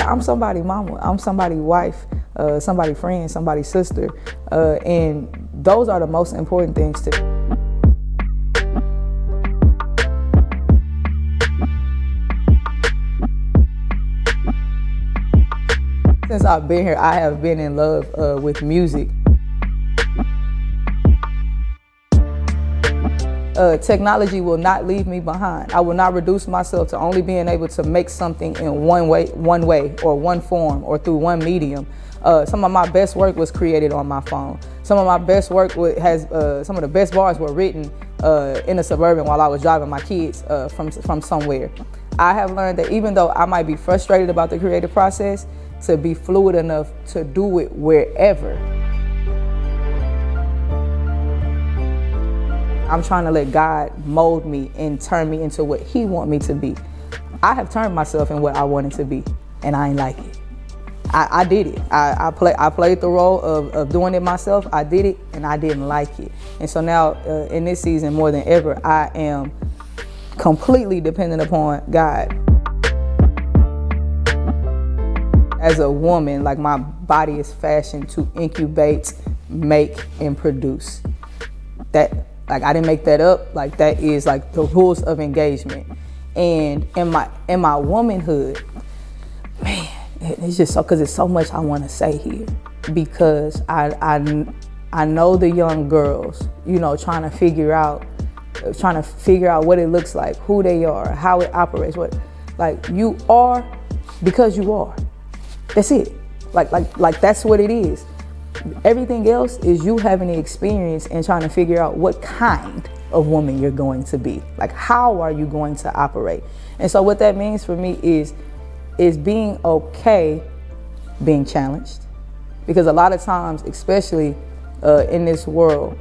yeah, I'm somebody's mama, I'm somebody's wife, somebody's friend, somebody's sister, and those are the most important things to me. Since I've been here, I have been in love with music. Technology will not leave me behind. I will not reduce myself to only being able to make something in one way, or one form, or through one medium. Some of my best work was created on my phone. Some of my best work some of the best bars were written in a Suburban while I was driving my kids from somewhere. I have learned that even though I might be frustrated about the creative process, to be fluid enough to do it wherever. I'm trying to let God mold me and turn me into what He wants me to be. I have turned myself in what I wanted to be, and I ain't like it. I did it. I played the role of doing it myself. I did it, and I didn't like it. And so now, in this season, more than ever, I am completely dependent upon God. As a woman, like, my body is fashioned to incubate, make, and produce. That, like, I didn't make that up. Like, that is like the rules of engagement. And in my womanhood, man, it's just so, because it's so much I want to say here. Because I know the young girls, you know, trying to figure out what it looks like, who they are, how it operates. Like, you are because you are. That's it. Like that's what it is. Everything else is you having the experience and trying to figure out what kind of woman you're going to be. Like, how are you going to operate? And so what that means for me is being okay being challenged. Because a lot of times, especially in this world,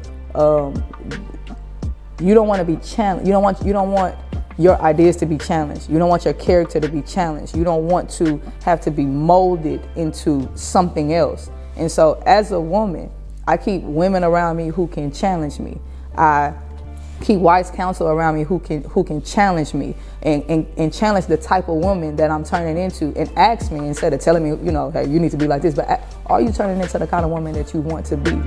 you don't want to be challenged. You don't want your ideas to be challenged. You don't want your character to be challenged. You don't want to have to be molded into something else. And so as a woman, I keep women around me who can challenge me. I keep wise counsel around me who can challenge me and challenge the type of woman that I'm turning into, and ask me, instead of telling me, you know, hey, you need to be like this, but are you turning into the kind of woman that you want to be?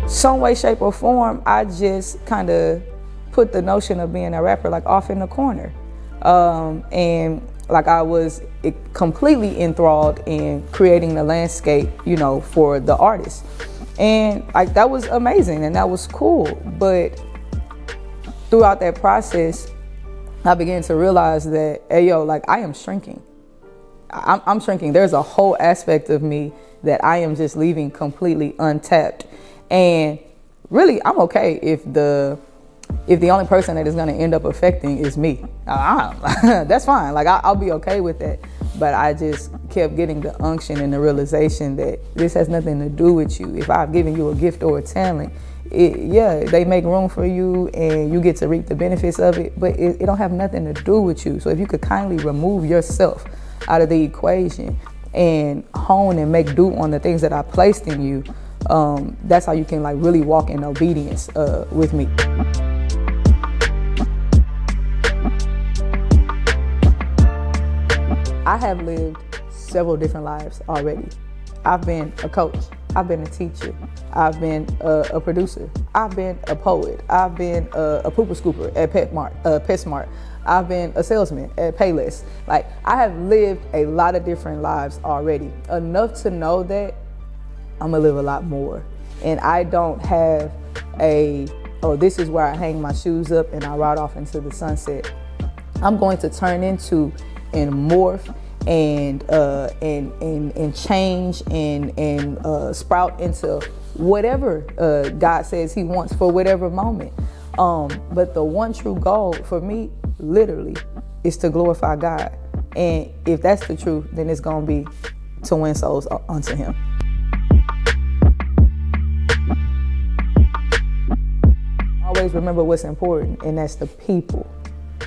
Some way, shape, or form, I just kind of put the notion of being a rapper like off in the corner. And like, I was completely enthralled in creating the landscape, you know, for the artist. And like, that was amazing and that was cool. But throughout that process, I began to realize that, hey, yo, like, I am shrinking. I'm shrinking. There's a whole aspect of me that I am just leaving completely untapped. And really, I'm okay if the only person that is going to end up affecting is me. That's fine. Like, I'll be okay with that. But I just kept getting the unction and the realization that this has nothing to do with you. If I've given you a gift or a talent, they make room for you and you get to reap the benefits of it, but it don't have nothing to do with you. So if you could kindly remove yourself out of the equation and hone and make do on the things that I placed in you, that's how you can, like, really walk in obedience with me. I have lived several different lives already. I've been a coach, I've been a teacher, I've been a producer, I've been a poet, I've been a pooper scooper at PetSmart, I've been a salesman at Payless. Like, I have lived a lot of different lives already, enough to know that I'm gonna live a lot more. And I don't have this is where I hang my shoes up and I ride off into the sunset. I'm going to turn into and morph and change and sprout into whatever God says He wants for whatever moment. But the one true goal for me, literally, is to glorify God. And if that's the truth, then it's gonna be to win souls unto Him. Always remember what's important, and that's the people,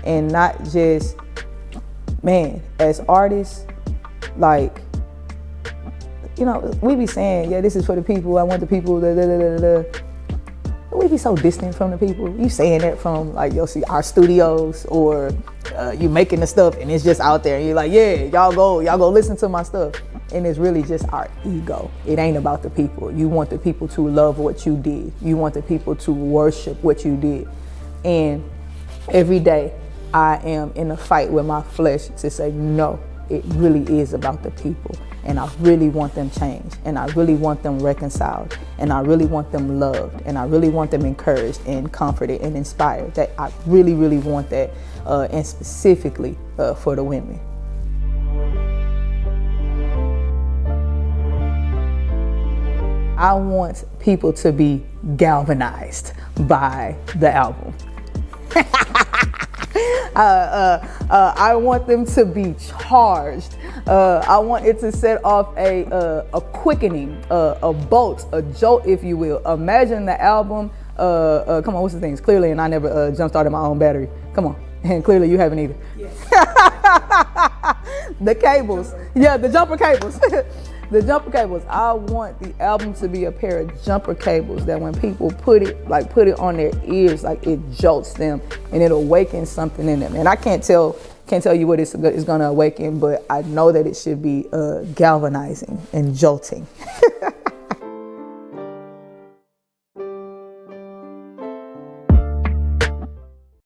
and not just, man, as artists, like, you know, we be saying, yeah, this is for the people, I want the people, da, da, da, da, da. we be so distant from the people? You saying that from like you'll see our studios, or you making the stuff and it's just out there and you're like, yeah, y'all go listen to my stuff. And it's really just our ego. It ain't about the people. You want the people to love what you did. You want the people to worship what you did. And every day I am in a fight with my flesh to say, no, it really is about the people. And I really want them changed. And I really want them reconciled. And I really want them loved. And I really want them encouraged and comforted and inspired. That I really, really want that, and specifically for the women. I want people to be galvanized by the album. I want them to be charged. I want it to set off a quickening, a bolt, a jolt, if you will. Imagine the album. Come on, what's the thing? It's clearly, and I never jump started my own battery. Come on, and clearly you haven't either. Yes. The cables, yeah, the jumper cables. The jumper cables. I want the album to be a pair of jumper cables that when people put it on their ears, like it jolts them and it awakens something in them. And I can't tell you what it's going to awaken, but I know that it should be galvanizing and jolting.